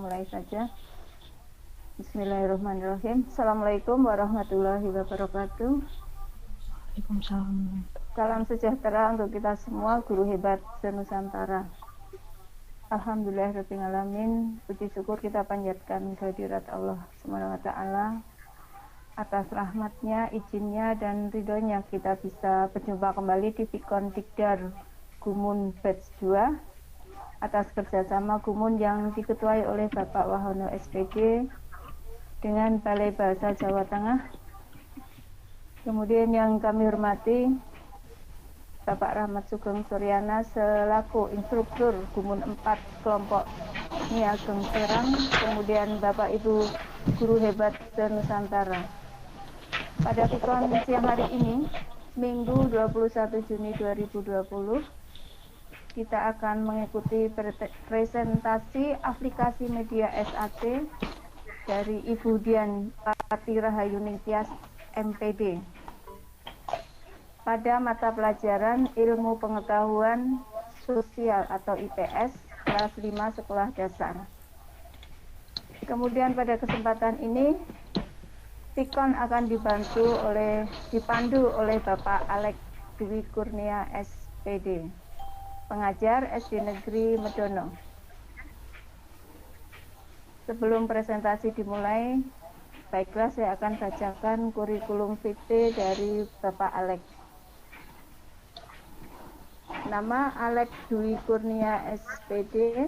mulai saja. Bismillahirrahmanirrahim. Assalamualaikum warahmatullahi wabarakatuh. Waalaikumsalam. Salam sejahtera untuk kita semua, guru hebat se-Nusantara. Alhamdulillahirabbil alamin. Puji syukur kita panjatkan kehadirat Allah Subhanahu wa taala atas rahmatnya, izinnya dan ridhonya kita bisa berjumpa kembali di Vikon Tikdar Gumun Batch 2 atas kerjasama Gumun yang diketuai oleh Bapak Wahono SPD dengan Balai Bahasa Jawa Tengah. Kemudian yang kami hormati Bapak Rahmat Sugeng Suryana selaku instruktur Gumun 4 kelompok Nyi Ageng Serang, kemudian Bapak Ibu guru hebat se-Nusantara. Pada Vikon siang hari ini, Minggu 21 Juni 2020, kita akan mengikuti presentasi aplikasi media SAC dari Ibu Dian Pati Rahayu Ningtyas MPD pada mata pelajaran Ilmu Pengetahuan Sosial atau IPS kelas 5 sekolah dasar. Kemudian pada kesempatan ini Vikon akan dipandu oleh Bapak Alex Dwi Kurnia SPD, pengajar SD Negeri Medono. Sebelum presentasi dimulai, baiklah saya akan bacakan kurikulum vitae dari Bapak Alex. Nama Alex Dwi Kurnia SPD,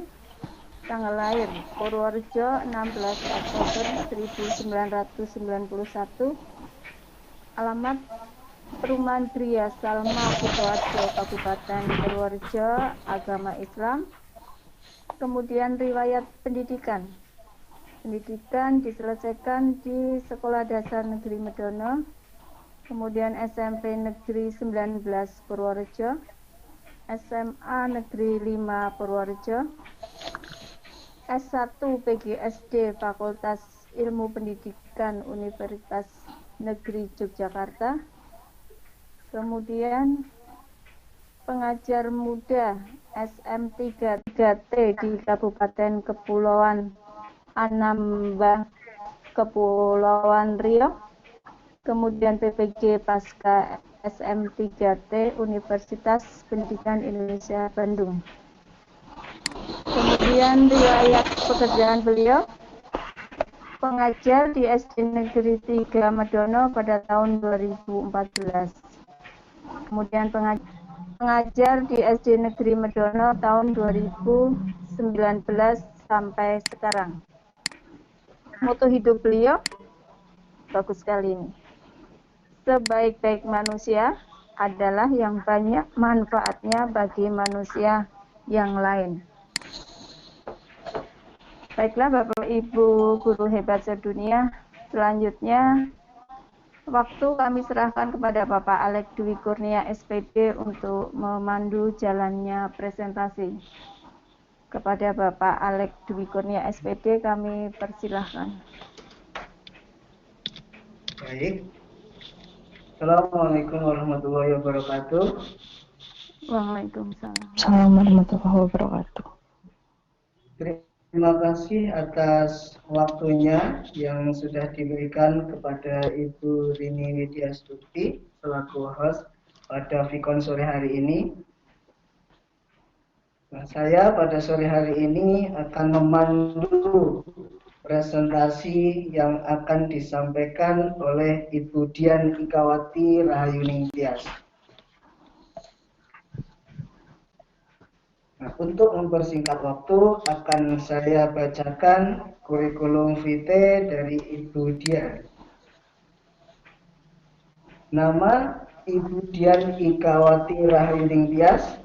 tanggal lahir Purworejo 16 Oktober 1991, alamat Perumahan Gria Salma Kutoarjo Kabupaten Purworejo, agama Islam. Kemudian riwayat pendidikan diselesaikan di Sekolah Dasar Negeri Medono, kemudian SMP Negeri 19 Purworejo, SMA Negeri 5 Purworejo, S1 PGSD Fakultas Ilmu Pendidikan Universitas Negeri Yogyakarta, kemudian pengajar muda SM3T di Kabupaten Kepulauan Anambas, Kepulauan Riau, kemudian PPG Pasca SM3T Universitas Pendidikan Indonesia Bandung. Kemudian riwayat pekerjaan beliau, pengajar di SD Negeri 3 Medono pada tahun 2014. Kemudian pengajar di SD Negeri Medono tahun 2019 sampai sekarang. Moto hidup beliau bagus sekali ini. Sebaik-baik manusia adalah yang banyak manfaatnya bagi manusia yang lain. Baiklah Bapak Ibu guru hebat sedunia, selanjutnya waktu kami serahkan kepada Bapak Alex Dwi Kurnia SPD untuk memandu jalannya presentasi. Kepada Bapak Alex Dwi Kurnia SPD kami persilahkan. Baik. Assalamualaikum warahmatullahi wabarakatuh. Waalaikumsalam. Assalamualaikum warahmatullahi wabarakatuh. Terima kasih atas waktunya yang sudah diberikan kepada Ibu Rini Widya Stuti selaku host pada Vikon sore hari ini. Nah, saya pada sore hari ini akan memandu presentasi yang akan disampaikan oleh Ibu Dian Ikawati Rahayu Ningtyas. Nah, untuk mempersingkat waktu akan saya bacakan kurikulum vitae dari Ibu Dian. Nama Ibu Dian Ikawati Rahayu Ningtyas,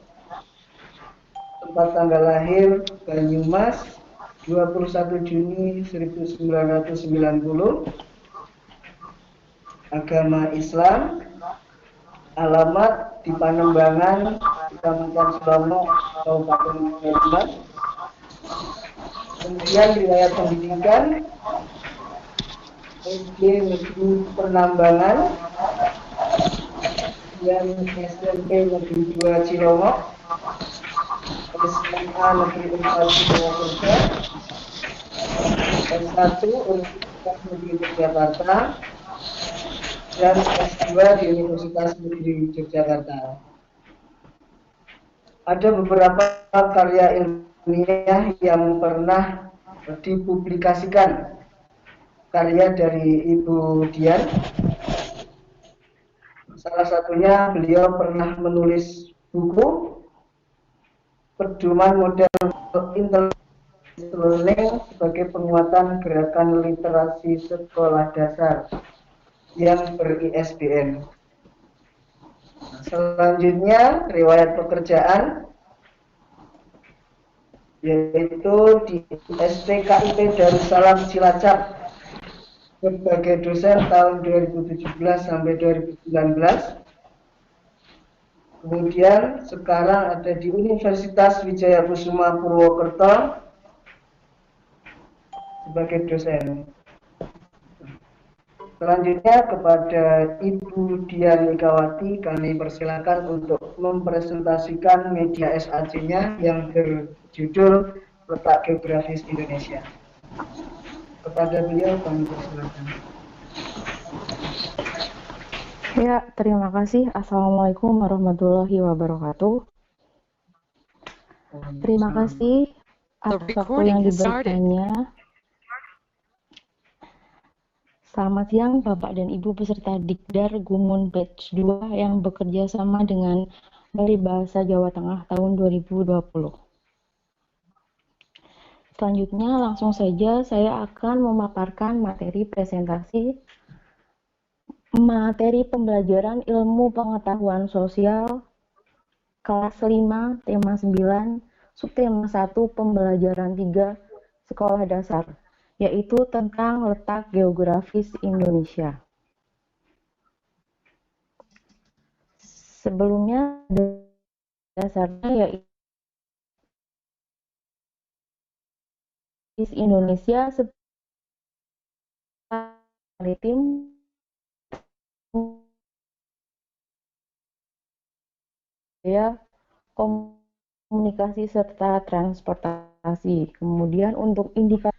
tempat tanggal lahir Banyumas 21 Juni 1990, agama Islam, alamat di Panembangan, Kecamatan Sulomo, Kabupaten Banyumas. Kemudian riwayat pendidikan SD Negeri Penambangan, dan SMP Negeri 2 Cilongok, SMA Negeri 4 Purwokerto, S1 Universitas Negeri Yogyakarta dan S2 di Universitas Negeri Yogyakarta. Ada beberapa karya ilmiah yang pernah dipublikasikan. Karya dari Ibu Dian, salah satunya beliau pernah menulis buku Pedoman Model Intelligence Learning sebagai penguatan gerakan literasi sekolah dasar yang ber-ISBN. Selanjutnya, riwayat pekerjaan yaitu di STKIP Darussalam Cilacap sebagai dosen tahun 2017 sampai 2019. Kemudian sekarang ada di Universitas Wijaya Kusuma Purwokerto sebagai dosen. Selanjutnya kepada Ibu Dian Nikawati kami persilakan untuk mempresentasikan media SAC-nya yang berjudul Letak Geografis Indonesia. Kepada beliau kami persilakan. Ya, terima kasih. Assalamualaikum warahmatullahi wabarakatuh. Terima kasih atas waktu yang diberikannya. Selamat siang Bapak dan Ibu peserta Dikdar Gumun Batch 2 yang bekerja sama dengan Balai Bahasa Jawa Tengah tahun 2020. Selanjutnya langsung saja saya akan memaparkan materi presentasi materi pembelajaran ilmu pengetahuan sosial kelas 5 tema 9 subtema 1 pembelajaran 3 sekolah dasar, yaitu tentang letak geografis Indonesia. Sebelumnya dasarnya yaitu Indonesia maritim ya komunikasi serta transportasi. Kemudian untuk indikator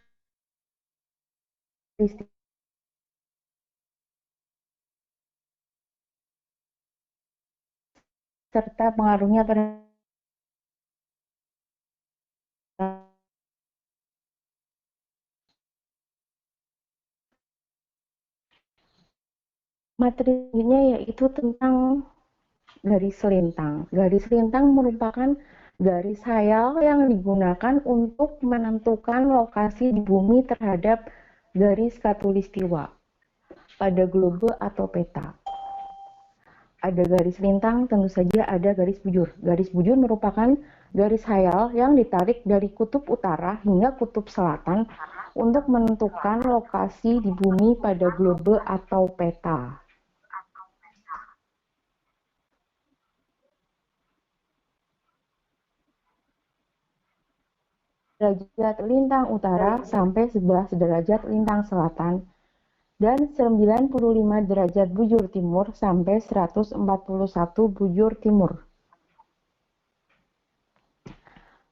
serta pengaruhnya terhadap materinya yaitu tentang garis lintang. Garis lintang merupakan garis hayal yang digunakan untuk menentukan lokasi di bumi terhadap garis khatulistiwa pada globe atau peta. Ada garis lintang, tentu saja ada garis bujur. Garis bujur merupakan garis hayal yang ditarik dari kutub utara hingga kutub selatan untuk menentukan lokasi di bumi pada globe atau peta. Derajat lintang utara sampai 11 derajat lintang selatan dan 95 derajat bujur timur sampai 141 bujur timur.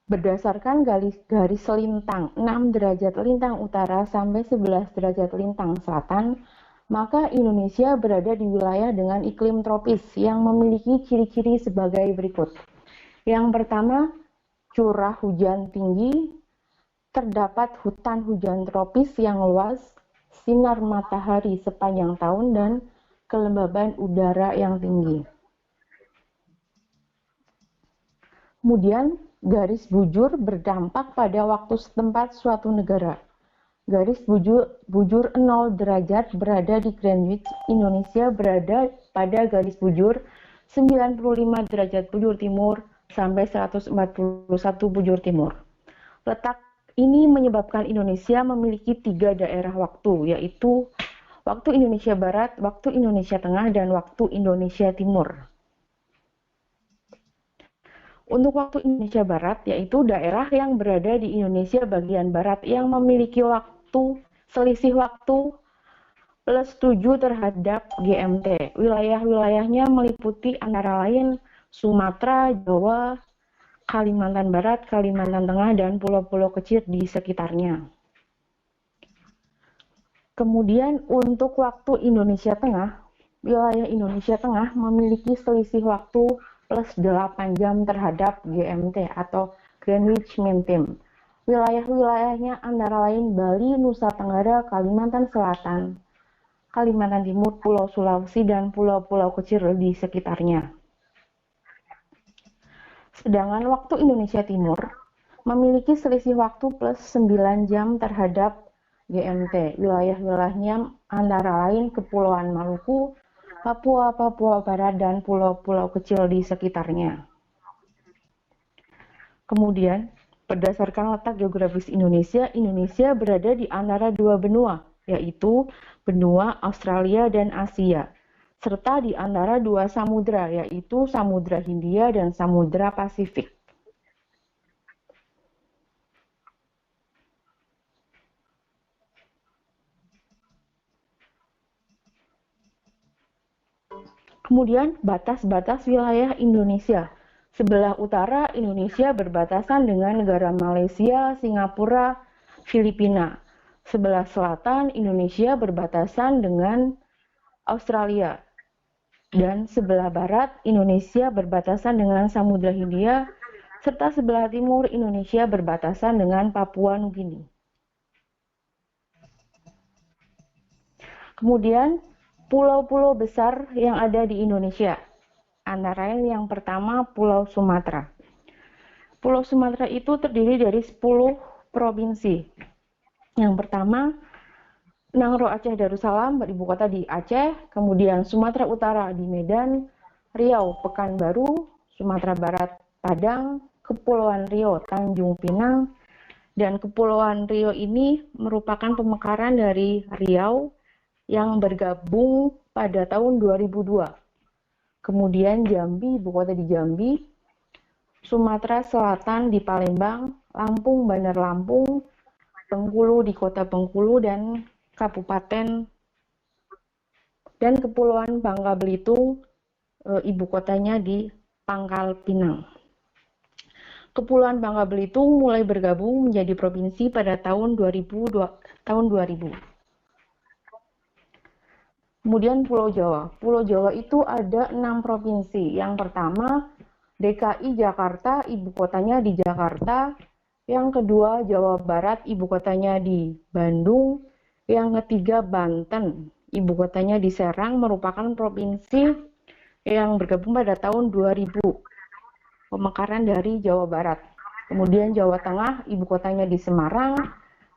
Berdasarkan garis lintang 6 derajat lintang utara sampai 11 derajat lintang selatan, maka Indonesia berada di wilayah dengan iklim tropis yang memiliki ciri-ciri sebagai berikut. Yang pertama, curah hujan tinggi, terdapat hutan hujan tropis yang luas, sinar matahari sepanjang tahun, dan kelembaban udara yang tinggi. Kemudian, garis bujur berdampak pada waktu setempat suatu negara. Garis bujur 0 derajat berada di Greenwich, Indonesia berada pada garis bujur 95 derajat bujur timur sampai 141 bujur timur. Letak ini menyebabkan Indonesia memiliki 3 daerah waktu, yaitu waktu Indonesia Barat, waktu Indonesia Tengah, dan waktu Indonesia Timur. Untuk waktu Indonesia Barat, yaitu daerah yang berada di Indonesia bagian barat yang memiliki selisih waktu plus 7 terhadap GMT. Wilayah-wilayahnya meliputi antara lain Sumatera, Jawa, Kalimantan Barat, Kalimantan Tengah, dan pulau-pulau kecil di sekitarnya. Kemudian untuk waktu Indonesia Tengah, wilayah Indonesia Tengah memiliki selisih waktu plus 8 jam terhadap GMT atau Greenwich Mean Time. Wilayah-wilayahnya antara lain Bali, Nusa Tenggara, Kalimantan Selatan, Kalimantan Timur, Pulau Sulawesi, dan pulau-pulau kecil di sekitarnya. Sedangkan waktu Indonesia Timur memiliki selisih waktu plus 9 jam terhadap GMT. Wilayah-wilayahnya antara lain Kepulauan Maluku, Papua, Papua Barat, dan pulau-pulau kecil di sekitarnya. Kemudian, berdasarkan letak geografis Indonesia, Indonesia berada di antara dua benua, yaitu benua Australia dan Asia, serta di antara dua samudra, yaitu Samudra Hindia dan Samudra Pasifik. Kemudian batas-batas wilayah Indonesia. Sebelah utara Indonesia berbatasan dengan negara Malaysia, Singapura, Filipina. Sebelah selatan Indonesia berbatasan dengan Australia. Dan sebelah barat Indonesia berbatasan dengan Samudra Hindia, serta sebelah timur Indonesia berbatasan dengan Papua Nugini. Kemudian pulau-pulau besar yang ada di Indonesia, antara lain yang pertama Pulau Sumatera. Pulau Sumatera itu terdiri dari 10 provinsi. Yang pertama, Nangro Aceh Darussalam, beribu kota di Aceh, kemudian Sumatera Utara di Medan, Riau Pekanbaru, Sumatera Barat Padang, Kepulauan Riau Tanjung Pinang, dan Kepulauan Riau ini merupakan pemekaran dari Riau yang bergabung pada tahun 2002. Kemudian Jambi, ibu kota di Jambi, Sumatera Selatan di Palembang, Lampung, Bandar Lampung, Bengkulu di kota Bengkulu, dan Kabupaten dan Kepulauan Bangka Belitung, ibu kotanya di Pangkal Pinang. Kepulauan Bangka Belitung mulai bergabung menjadi provinsi pada tahun 2000. Kemudian Pulau Jawa. Pulau Jawa itu ada 6 provinsi. Yang pertama, DKI Jakarta, ibu kotanya di Jakarta. Yang kedua, Jawa Barat, ibu kotanya di Bandung. Yang ketiga, Banten, ibu kotanya di Serang, merupakan provinsi yang bergabung pada tahun 2000. Pemekaran dari Jawa Barat. Kemudian Jawa Tengah, ibu kotanya di Semarang.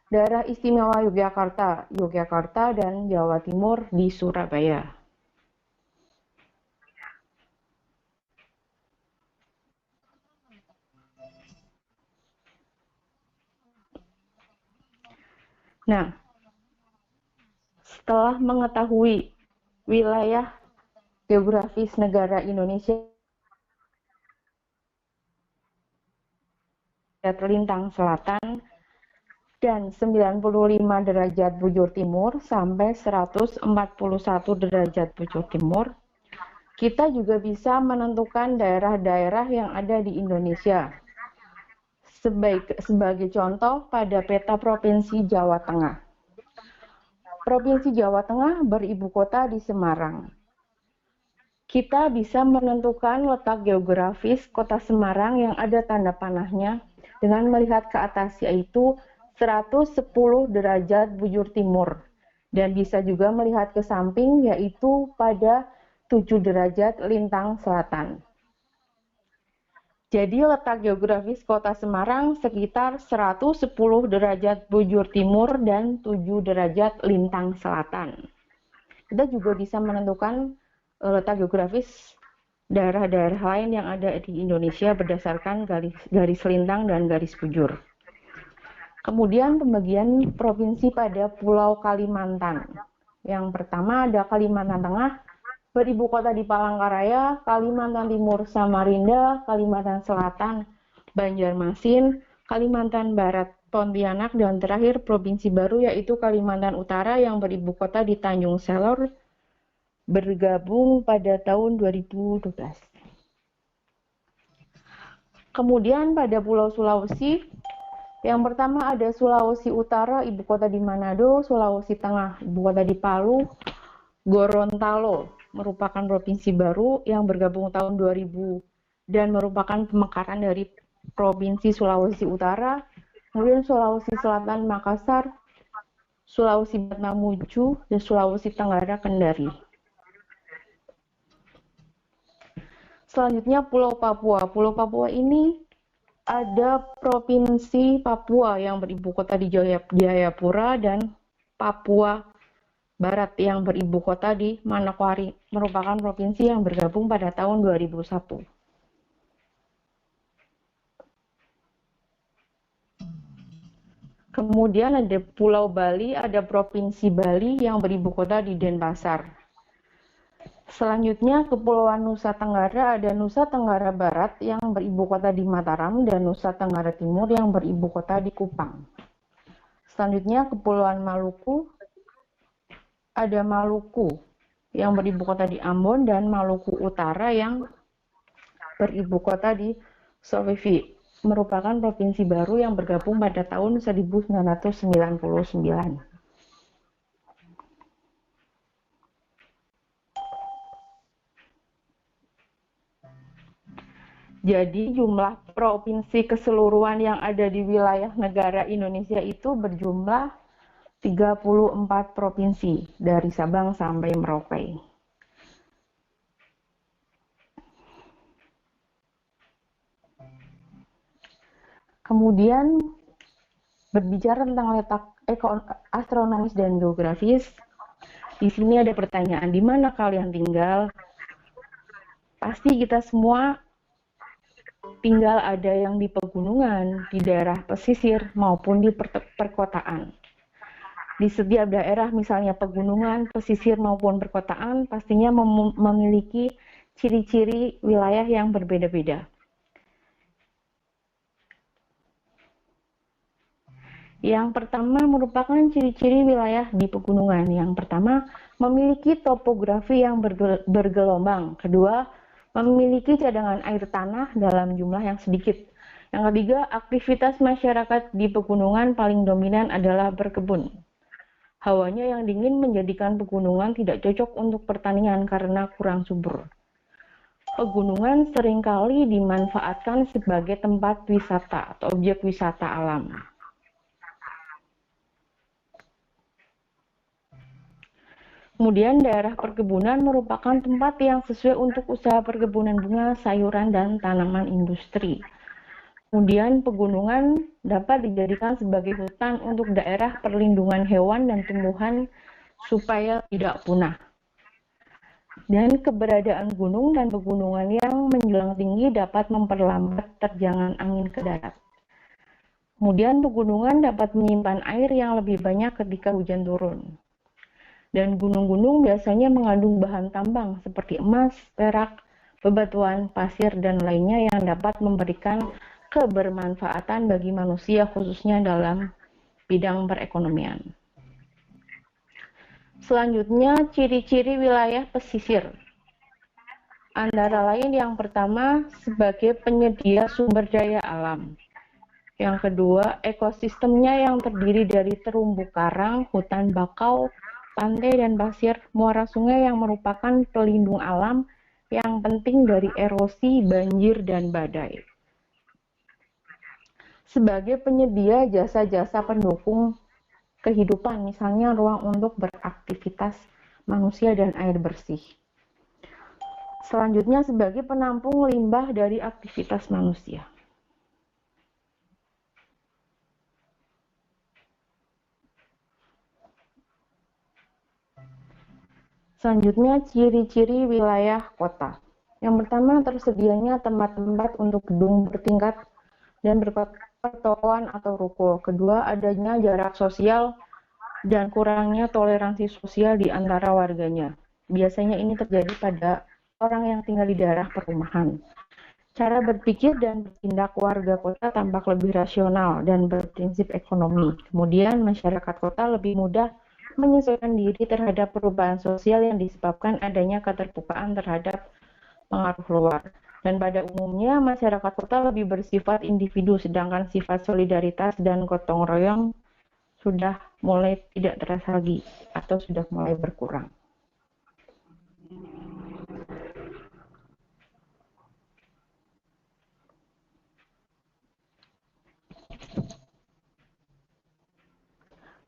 Daerah Istimewa Yogyakarta, dan Jawa Timur di Surabaya. Nah, setelah mengetahui wilayah geografis negara Indonesia terlintang selatan dan 95 derajat bujur timur sampai 141 derajat bujur timur, kita juga bisa menentukan daerah-daerah yang ada di Indonesia. Sebagai contoh, pada peta Provinsi Jawa Tengah. Provinsi Jawa Tengah beribu kota di Semarang. Kita bisa menentukan letak geografis kota Semarang yang ada tanda panahnya dengan melihat ke atas, yaitu 110 derajat bujur timur, dan bisa juga melihat ke samping, yaitu pada 7 derajat lintang selatan. Jadi letak geografis kota Semarang sekitar 110 derajat bujur timur dan 7 derajat lintang selatan. Kita juga bisa menentukan letak geografis daerah-daerah lain yang ada di Indonesia berdasarkan garis lintang dan garis bujur. Kemudian pembagian provinsi pada Pulau Kalimantan. Yang pertama ada Kalimantan Tengah, beribu kota di Palangkaraya, Kalimantan Timur Samarinda, Kalimantan Selatan Banjarmasin, Kalimantan Barat Pontianak, dan terakhir provinsi baru yaitu Kalimantan Utara yang beribu kota di Tanjung Selor, bergabung pada tahun 2012. Kemudian pada Pulau Sulawesi Yang pertama ada Sulawesi Utara, ibu kota di Manado, Sulawesi Tengah, ibu kota di Palu, Gorontalo merupakan provinsi baru yang bergabung tahun 2000 dan merupakan pemekaran dari Provinsi Sulawesi Utara, kemudian Sulawesi Selatan Makassar, Sulawesi Barat Mamuju, dan Sulawesi Tenggara Kendari. Selanjutnya Pulau Papua. Pulau Papua ini ada Provinsi Papua yang beribu kota di Jayapura dan Papua Barat yang beribu kota di Manokwari, merupakan provinsi yang bergabung pada tahun 2001. Kemudian ada Pulau Bali, ada Provinsi Bali yang beribu kota di Denpasar. Selanjutnya Kepulauan Nusa Tenggara, ada Nusa Tenggara Barat yang beribu kota di Mataram dan Nusa Tenggara Timur yang beribu kota di Kupang. Selanjutnya Kepulauan Maluku, ada Maluku yang beribu kota di Ambon dan Maluku Utara yang beribu kota di Sulawesi, merupakan provinsi baru yang bergabung pada tahun 1999. Jadi jumlah provinsi keseluruhan yang ada di wilayah negara Indonesia itu berjumlah 34 provinsi dari Sabang sampai Merauke. Kemudian berbicara tentang letak astronomis dan geografis, di sini ada pertanyaan, di mana kalian tinggal? Pasti kita semua tinggal ada yang di pegunungan, di daerah pesisir maupun di perkotaan. Di setiap daerah misalnya pegunungan, pesisir maupun perkotaan pastinya memiliki ciri-ciri wilayah yang berbeda-beda. Yang pertama merupakan ciri-ciri wilayah di pegunungan. Yang pertama, memiliki topografi yang bergelombang. Kedua, memiliki cadangan air tanah dalam jumlah yang sedikit. Yang ketiga, aktivitas masyarakat di pegunungan paling dominan adalah berkebun. Hawanya yang dingin menjadikan pegunungan tidak cocok untuk pertanian karena kurang subur. Pegunungan seringkali dimanfaatkan sebagai tempat wisata atau objek wisata alam. Kemudian daerah perkebunan merupakan tempat yang sesuai untuk usaha perkebunan bunga, sayuran, dan tanaman industri. Kemudian pegunungan dapat dijadikan sebagai hutan untuk daerah perlindungan hewan dan tumbuhan supaya tidak punah. Dan keberadaan gunung dan pegunungan yang menjulang tinggi dapat memperlambat terjangan angin ke darat. Kemudian pegunungan dapat menyimpan air yang lebih banyak ketika hujan turun. Dan gunung-gunung biasanya mengandung bahan tambang seperti emas, perak, bebatuan, pasir, dan lainnya yang dapat memberikan kebermanfaatan bagi manusia khususnya dalam bidang perekonomian. Selanjutnya, ciri-ciri wilayah pesisir. Antara lain yang pertama sebagai penyedia sumber daya alam. Yang kedua, ekosistemnya yang terdiri dari terumbu karang, hutan bakau, pantai dan pasir, muara sungai yang merupakan pelindung alam yang penting dari erosi, banjir, dan badai. Sebagai penyedia jasa-jasa pendukung kehidupan, misalnya ruang untuk beraktivitas manusia dan air bersih. Selanjutnya sebagai penampung limbah dari aktivitas manusia. Selanjutnya, ciri-ciri wilayah kota. Yang pertama, tersedianya tempat-tempat untuk gedung bertingkat dan pertokoan atau ruko. Kedua, adanya jarak sosial dan kurangnya toleransi sosial di antara warganya. Biasanya ini terjadi pada orang yang tinggal di daerah perumahan. Cara berpikir dan bertindak warga kota tampak lebih rasional dan berprinsip ekonomi. Kemudian, masyarakat kota lebih mudah menyesuaikan diri terhadap perubahan sosial yang disebabkan adanya keterbukaan terhadap pengaruh luar. Dan pada umumnya masyarakat kota lebih bersifat individu, sedangkan sifat solidaritas dan gotong royong sudah mulai tidak terasa lagi atau sudah mulai berkurang.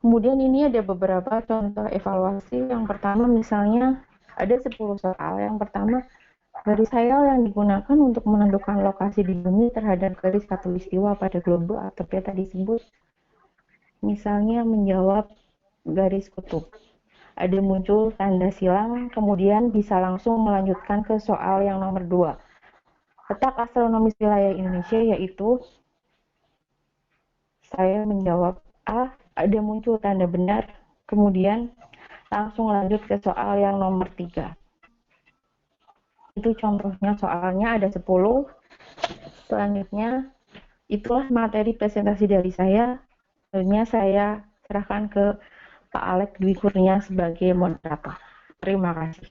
Kemudian ini ada beberapa contoh evaluasi. Yang pertama misalnya ada 10 soal. Yang pertama, garis hayal yang digunakan untuk menentukan lokasi di bumi terhadap garis khatulistiwa pada globe atau peta disebut. Misalnya menjawab garis kutub. Ada muncul tanda silang, kemudian bisa langsung melanjutkan ke soal yang nomor 2. Letak astronomis wilayah Indonesia yaitu saya menjawab A, ada muncul tanda benar, kemudian langsung lanjut ke soal yang nomor 3. Itu contohnya, soalnya ada 10. Selanjutnya, itulah materi presentasi dari saya. Selanjutnya saya serahkan ke Pak Alex Dwi Kurnia sebagai moderator. Terima kasih.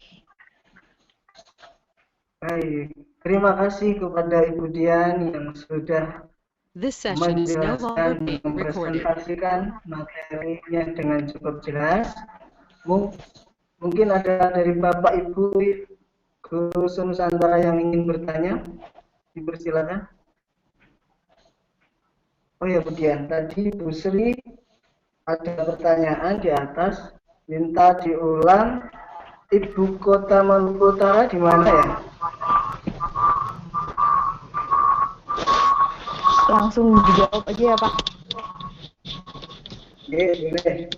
Baik, terima kasih kepada Ibu Dian yang sudah menjelaskan, mempresentasikan materinya dengan cukup jelas. Mungkin ada dari Bapak Ibu Guru Nusantara yang ingin bertanya, dipersilakan. Oh ya Bu Dian, tadi Bu Sri ada pertanyaan di atas, minta diulang ibu kota Maluku Utara di mana ya? Langsung dijawab aja ya Pak. Oke, boleh.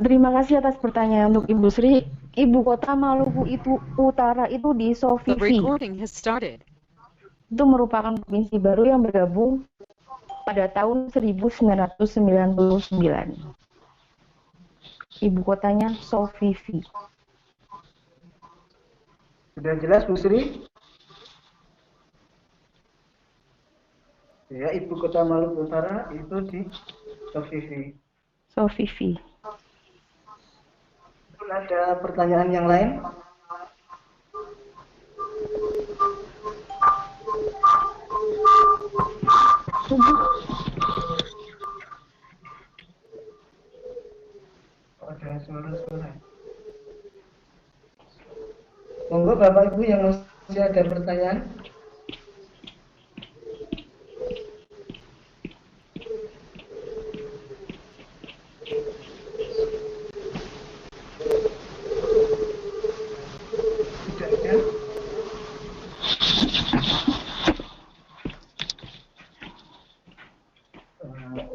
Terima kasih atas pertanyaan untuk Ibu Sri. Ibu kota Maluku Utara itu di Sofifi. Itu merupakan provinsi baru yang bergabung pada tahun 1999. Ibu kotanya Sofifi. Sudah jelas Bu Sri? Ya, ibu kota Maluku Utara itu di Sofifi. Sofifi. Ada pertanyaan yang lain? Ada suara-suara. Monggo Bapak Ibu yang masih ada pertanyaan.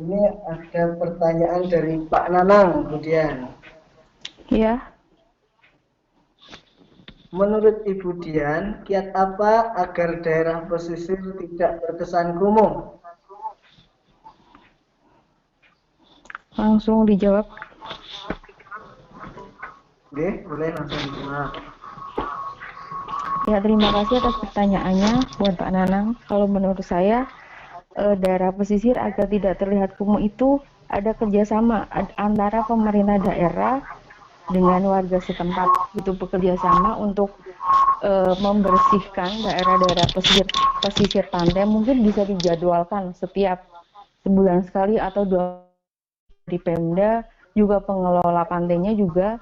Ini ada pertanyaan dari Pak Nanang kemudian. Ya. Menurut Ibu Dian, kiat apa agar daerah pesisir tidak terkesan kumuh? Langsung dijawab. Oke, boleh langsung dijawab. Ya, terima kasih atas pertanyaannya buat Pak Nanang. Kalau menurut saya, daerah pesisir agar tidak terlihat kumuh itu ada kerjasama antara pemerintah daerah dengan warga setempat. Itu bekerja sama untuk membersihkan daerah-daerah pesisir pantai. Mungkin bisa dijadwalkan setiap sebulan sekali atau 2 di Pemda. Juga pengelola pantainya juga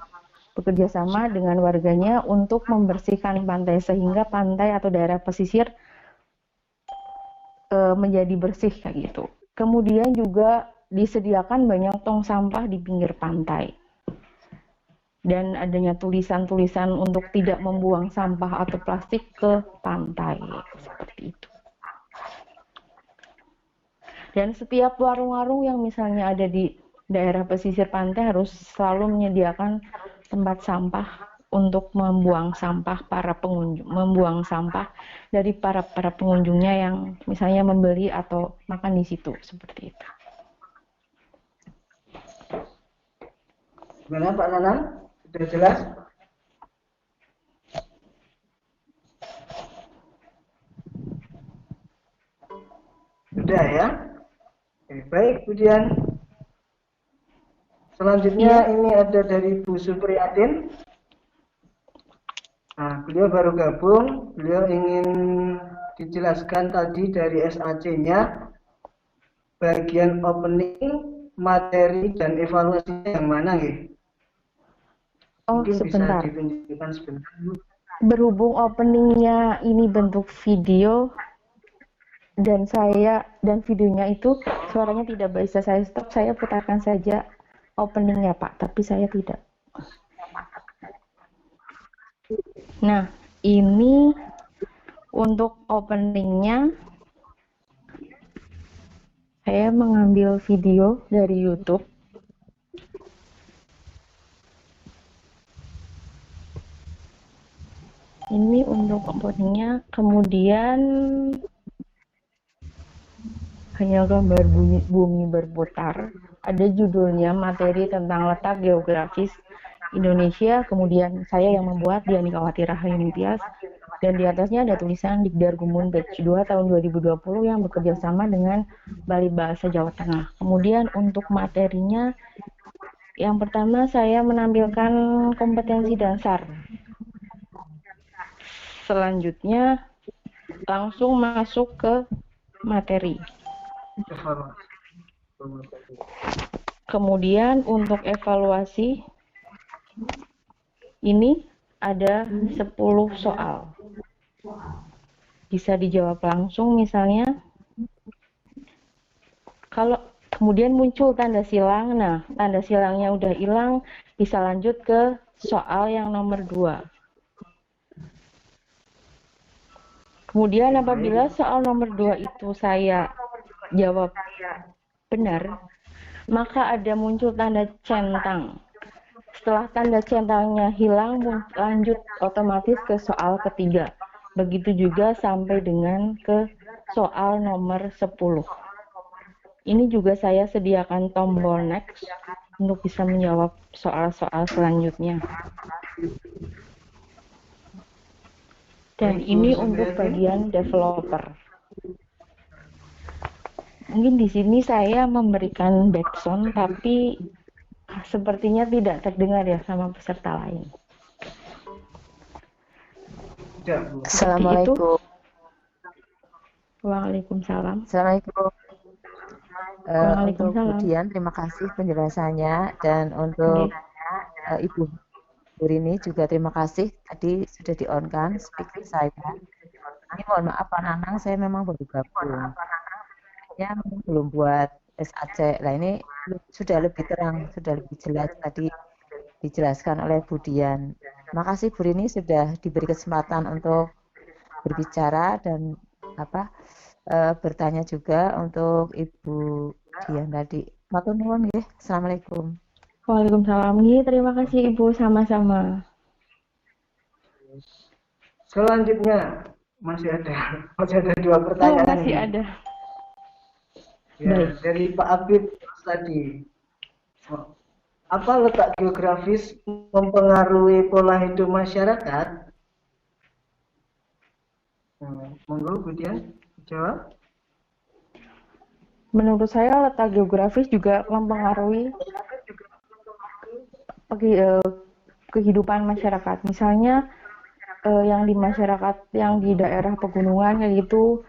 bekerja sama dengan warganya untuk membersihkan pantai sehingga pantai atau daerah pesisir menjadi bersih kayak gitu. Kemudian juga disediakan banyak tong sampah di pinggir pantai. Dan adanya tulisan-tulisan untuk tidak membuang sampah atau plastik ke pantai seperti itu. Dan setiap warung-warung yang misalnya ada di daerah pesisir pantai harus selalu menyediakan tempat sampah untuk membuang sampah dari para pengunjungnya yang misalnya membeli atau makan di situ seperti itu. Gimana Pak Nanang? Sudah jelas? Sudah ya? Oke, baik Bu Dian. Selanjutnya ini ada dari Bu Supriyadin. Nah, beliau baru gabung, beliau ingin dijelaskan tadi dari SAC-nya, bagian opening, materi, dan evaluasinya yang mana ya? Oh, Mungkin bisa sebentar. ditunjukkan sebentar. Berhubung openingnya ini bentuk video dan videonya itu suaranya tidak bisa saya stop, saya putarkan saja openingnya Pak, tapi saya tidak. Nah, ini untuk openingnya saya mengambil video dari YouTube. Ini untuk openingnya, kemudian hanya gambar bumi berputar. Ada judulnya materi tentang letak geografis Indonesia, kemudian saya yang membuat Dian Nikawati Rahayu Ningtyas, dan di atasnya ada tulisan Dikdar Gumun Batch 2 tahun 2020 yang bekerja sama dengan Bali Bahasa Jawa Tengah. Kemudian untuk materinya, yang pertama saya menampilkan kompetensi dasar. Selanjutnya langsung masuk ke materi. Kemudian untuk evaluasi ini ada 10 soal. Bisa dijawab langsung misalnya. Kalau kemudian muncul tanda silang, nah tanda silangnya udah hilang, bisa lanjut ke soal yang nomor 2. Kemudian apabila soal nomor 2 itu saya jawab benar, maka ada muncul tanda centang. Setelah tanda centangnya hilang, lanjut otomatis ke soal ketiga. Begitu juga sampai dengan ke soal nomor 10. Ini juga saya sediakan tombol next untuk bisa menjawab soal-soal selanjutnya. Dan ini untuk bagian developer. Mungkin di sini saya memberikan backsound, tapi sepertinya tidak terdengar ya sama peserta lain. Assalamualaikum. Waalaikumsalam. Assalamualaikum. Untuk Waalaikumsalam. Budian, terima kasih penjelasannya, dan untuk Ibu Rini juga terima kasih, tadi sudah di-on-kan speaker saya. Ini mohon maaf Pak Nanang, saya memang baru gabung. Ya, belum buat SAC. Nah ini sudah lebih terang, sudah lebih jelas tadi dijelaskan oleh Budian. Terima kasih Bu Rini sudah diberi kesempatan untuk berbicara dan bertanya juga untuk Ibu Dian tadi. Matur nuwun nggih. Assalamualaikum. Waalaikumsalam. Terima kasih Ibu, sama-sama. Selanjutnya masih ada 2 pertanyaan. Masih ada. Ya, dari Pak Abid tadi. Apa letak geografis mempengaruhi pola hidup masyarakat? Monggo Budian jawab. Menurut saya letak geografis juga mempengaruhi kehidupan masyarakat. Misalnya yang di masyarakat yang di daerah pegunungan kayak gitu,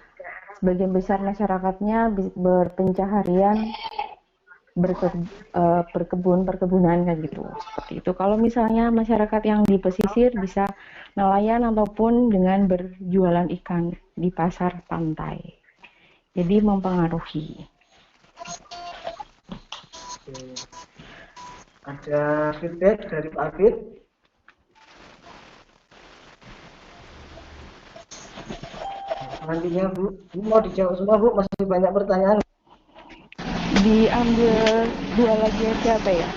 sebagian besar masyarakatnya berpencaharian perkebunan kayak gitu, seperti itu. Kalau misalnya masyarakat yang di pesisir bisa nelayan ataupun dengan berjualan ikan di pasar pantai, jadi mempengaruhi. Ada feedback dari Pak Abid? Selanjutnya Bu mau dijawab semua Bu, masih banyak pertanyaan. Diambil 2 lagi aja apa ya?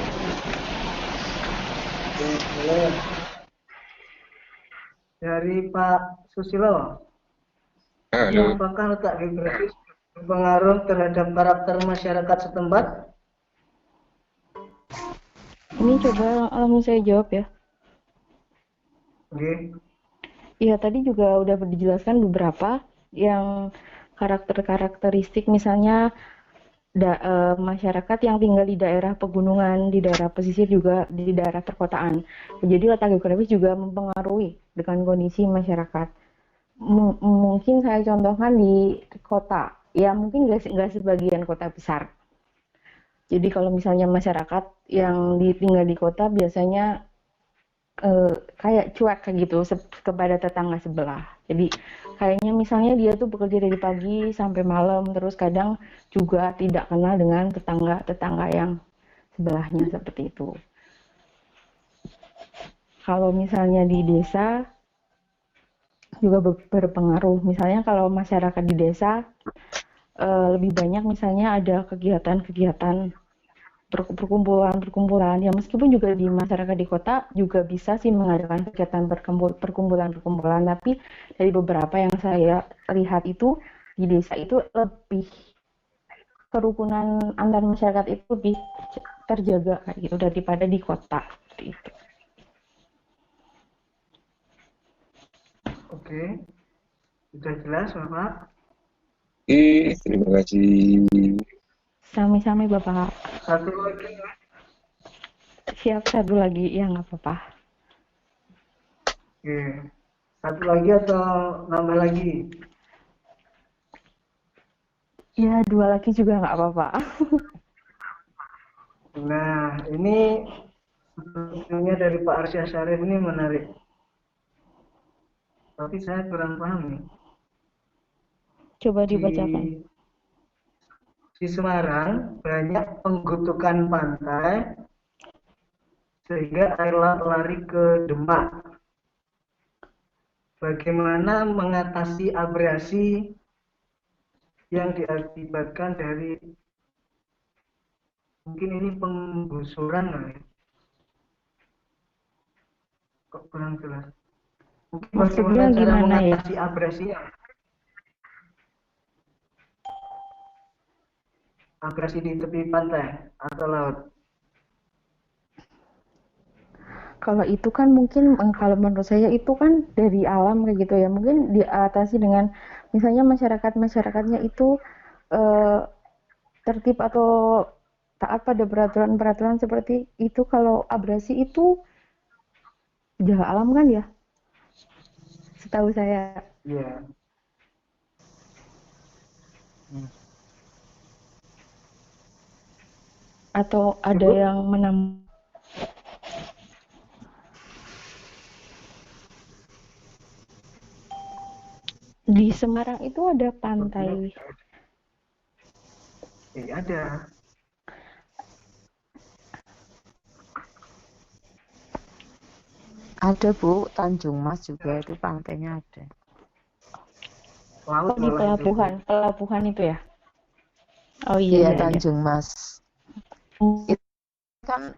Boleh. Dari Pak Susilo. Apakah letak geografis berpengaruh terhadap karakter masyarakat setempat? Ini coba langsung saya jawab ya. Oke. Iya, tadi juga udah dijelaskan beberapa yang karakteristik, misalnya masyarakat yang tinggal di daerah pegunungan, di daerah pesisir juga di daerah perkotaan. Jadi letak geografis juga mempengaruhi dengan kondisi masyarakat. Mungkin saya contohkan di kota, ya mungkin nggak sebagian kota besar. Jadi kalau misalnya masyarakat yang tinggal di kota biasanya kayak cuek kayak gitu kepada tetangga sebelah. Jadi kayaknya misalnya dia tuh bekerja dari pagi sampai malam, terus kadang juga tidak kenal dengan tetangga-tetangga yang sebelahnya seperti itu. Kalau misalnya di desa juga berpengaruh. Misalnya kalau masyarakat di desa lebih banyak misalnya ada kegiatan-kegiatan perkumpulan ya, meskipun juga di masyarakat di kota juga bisa sih mengadakan kegiatan perkumpulan, tapi dari beberapa yang saya lihat itu di desa itu lebih kerukunan antar masyarakat itu lebih terjaga kayak gitu daripada di kota seperti itu. Oke, sudah jelas Bapak? Terima kasih. Sami-sami Bapak. Satu lagi, Siap, satu lagi ya nggak apa-apa. oke. Satu lagi atau nambah lagi? Ya, dua lagi juga nggak apa-apa. Nah, ini sepertinya dari Pak Arsya Syarif ini menarik. Tapi saya kurang paham nih. Coba Di, dibacakan. di Semarang banyak penggutukan pantai sehingga air laut lari ke Demak. Bagaimana mengatasi abrasi yang diakibatkan dari mungkin ini penggusuran kali. Kok kurang jelas? Mungkin Maksudnya bagaimana cara gimana ya? mengatasi abrasinya? Abrasi di tepi pantai atau laut. Kalau itu kan mungkin kalau menurut saya itu kan dari alam kayak gitu ya. Mungkin diatasi dengan misalnya masyarakatnya itu eh, tertib atau taat pada peraturan-peraturan seperti itu. Kalau abrasi itu jaga alam kan ya, setahu saya. Iya. Atau ada Ibu? yang di Semarang itu ada pantai. Ada. Ada Bu, Tanjung Mas juga itu pantainya ada. Laut Oh, di malah itu. pelabuhan itu ya. Oh iya, Iya, iya. Tanjung Mas. Itu kan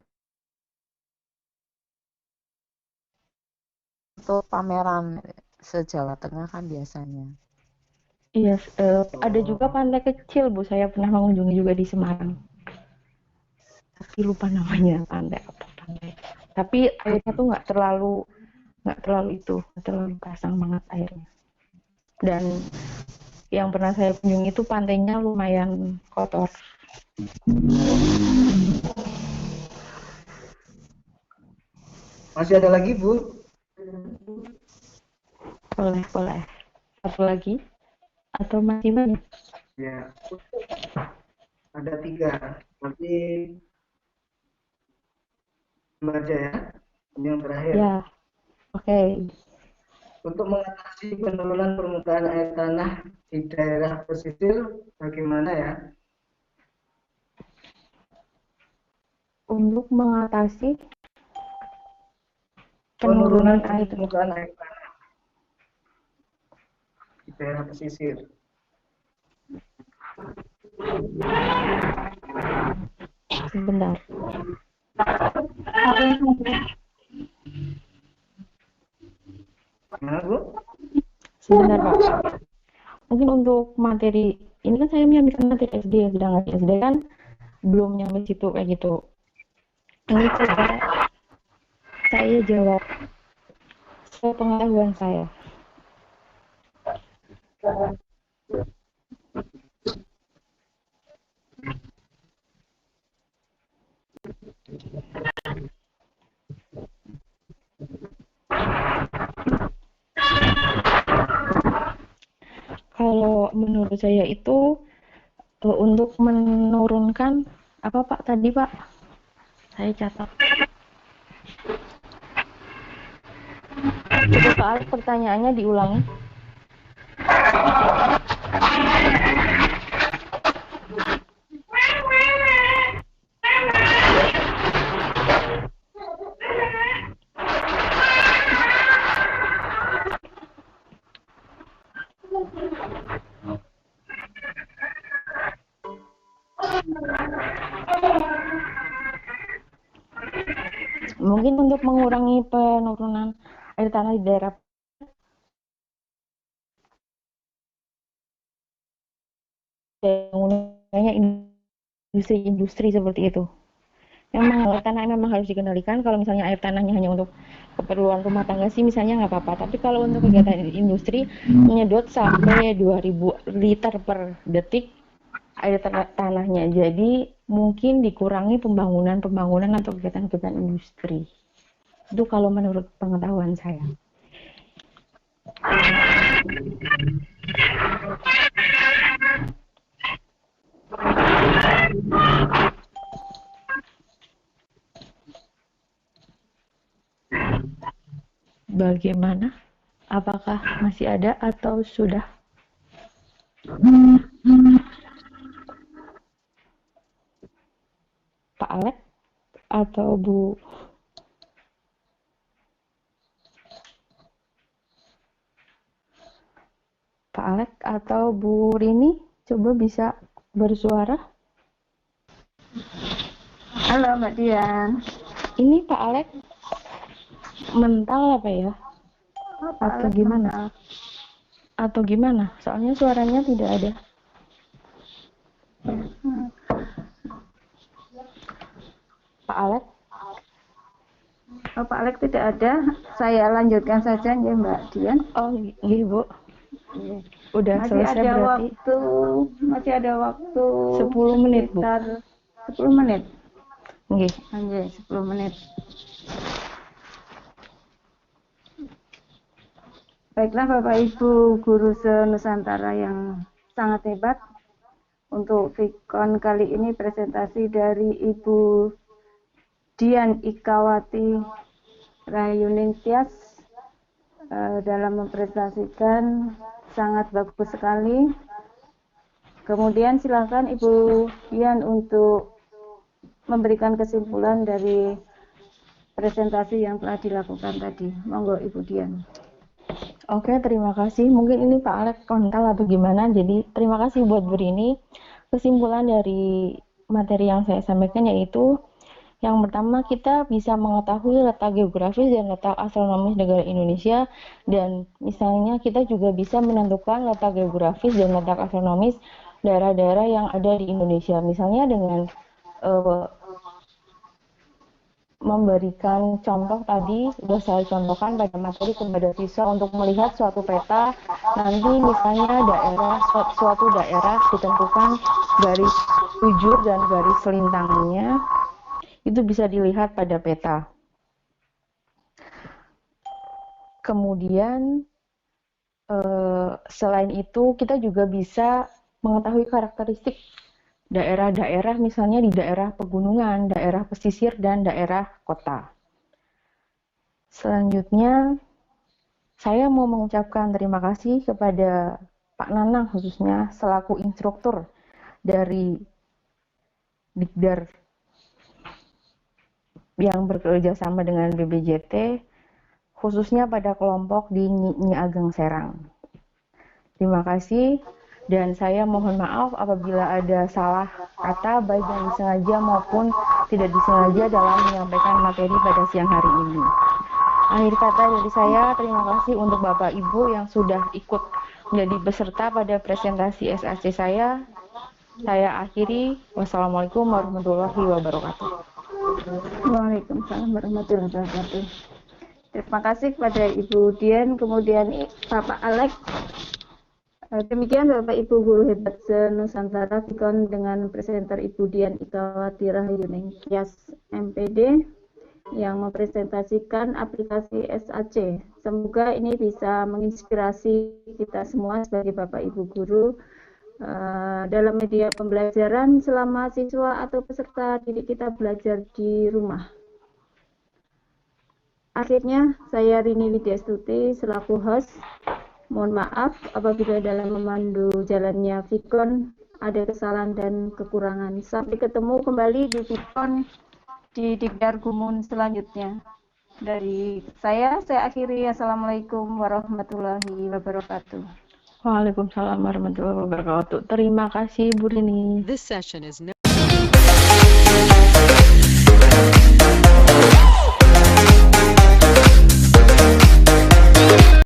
untuk pameran se-Jawa Tengah kan biasanya. Iya, ada juga pantai kecil Bu, saya pernah mengunjungi juga di Semarang. Tapi lupa namanya pantai apa pantai. Tapi airnya tuh nggak terlalu pasang banget airnya. Dan yang pernah saya kunjungi itu pantainya lumayan kotor. Masih ada lagi, Bu? Boleh. Satu lagi? Atau masih banyak? Ya. Ada 3. Nanti baca ya. Ini yang terakhir. Ya, oke. Untuk mengatasi penurunan permukaan air tanah di daerah pesisir, bagaimana ya? Untuk mengatasi penurunan air permukaan air tanah di daerah pesisir. sebentar. Gimana, Bu? Sebentar, Pak. Mungkin untuk materi ini kan saya mengambil materi SD ya, sedangkan SD kan belum nyampe situ kayak gitu. Ini saya jawab sepengetahuan saya. Kalau menurut saya itu untuk menurunkan apa Pak tadi Pak? Saya catat. Coba Pak Alex pertanyaannya diulangi. Mungkin untuk mengurangi penurunan air tanah di daerah bangunannya industri-industri seperti itu. Memang air tanah memang harus dikendalikan. Kalau misalnya air tanahnya hanya untuk keperluan rumah tangga sih misalnya nggak apa-apa. Tapi kalau untuk kegiatan industri menyedot sampai 2000 liter per detik air tanahnya. Jadi mungkin dikurangi pembangunan atau kegiatan-kegiatan industri. Itu kalau menurut pengetahuan saya. Bagaimana? Apakah masih ada atau sudah? Pak Alex atau Bu? Pak Alex atau Bu Rini, coba bisa bersuara. Halo Mbak Dian. Ini Pak Alex mental apa ya? Atau gimana? Atau gimana? Soalnya suaranya tidak ada. Pak Alex? Oh, Pak Alex tidak ada. Saya lanjutkan saja ya Mbak Dian. Oh, iya Bu. Udah Masih selesai ada berarti. Masih ada waktu 10 menit, Bu. sekitar 10 menit. Nggih. Anjay, 10 menit. Baiklah Bapak Ibu guru se-Nusantara yang sangat hebat. Untuk Vikon kali ini presentasi dari Ibu Dian Ikawati Rahayuning Tias dalam mempresentasikan sangat bagus sekali. Kemudian silakan Ibu Dian untuk memberikan kesimpulan dari presentasi yang telah dilakukan tadi. Monggo Ibu Dian. Oke, terima kasih. Mungkin ini Pak Alex kontal atau gimana. Jadi terima kasih buat Bu Rini. Kesimpulan dari materi yang saya sampaikan yaitu yang pertama kita bisa mengetahui letak geografis dan letak astronomis negara Indonesia, dan misalnya kita juga bisa menentukan letak geografis dan letak astronomis daerah-daerah yang ada di Indonesia. Misalnya dengan memberikan contoh tadi sudah saya contohkan pada materi kepada siswa untuk melihat suatu peta, nanti misalnya suatu daerah ditentukan garis tujur dan garis selintangnya, itu bisa dilihat pada peta. Kemudian selain itu kita juga bisa mengetahui karakteristik daerah-daerah, misalnya di daerah pegunungan, daerah pesisir, dan daerah kota. Selanjutnya, saya mau mengucapkan terima kasih kepada Pak Nanang khususnya selaku instruktur dari Dikdar yang bekerja sama dengan BBJT, khususnya pada kelompok di Nyi Ageng Serang. Terima kasih. Dan saya mohon maaf apabila ada salah kata baik yang disengaja maupun tidak disengaja dalam menyampaikan materi pada siang hari ini. Akhir kata dari saya, terima kasih untuk Bapak Ibu yang sudah ikut menjadi peserta pada presentasi SAC saya. Saya akhiri. Wassalamualaikum warahmatullahi wabarakatuh. Waalaikumsalam warahmatullahi wabarakatuh. Terima kasih kepada Ibu Dian, kemudian Bapak Alex. Demikian Bapak Ibu Guru Hebat se-Nusantara Vikon dengan presenter Ibu Dian Ikawati Rahayu Kias MPD yang mempresentasikan aplikasi SAC. Semoga ini bisa menginspirasi kita semua sebagai Bapak Ibu Guru dalam media pembelajaran selama siswa atau peserta didik kita belajar di rumah. Akhirnya, saya Rini Widyastuti selaku host. Mohon maaf apabila dalam memandu jalannya Vikon ada kesalahan dan kekurangan. Sampai ketemu kembali di Vikon di Dikdar Gumun selanjutnya. Dari saya akhiri. Assalamualaikum warahmatullahi wabarakatuh. Waalaikumsalam warahmatullahi wabarakatuh. Terima kasih Bu Rini.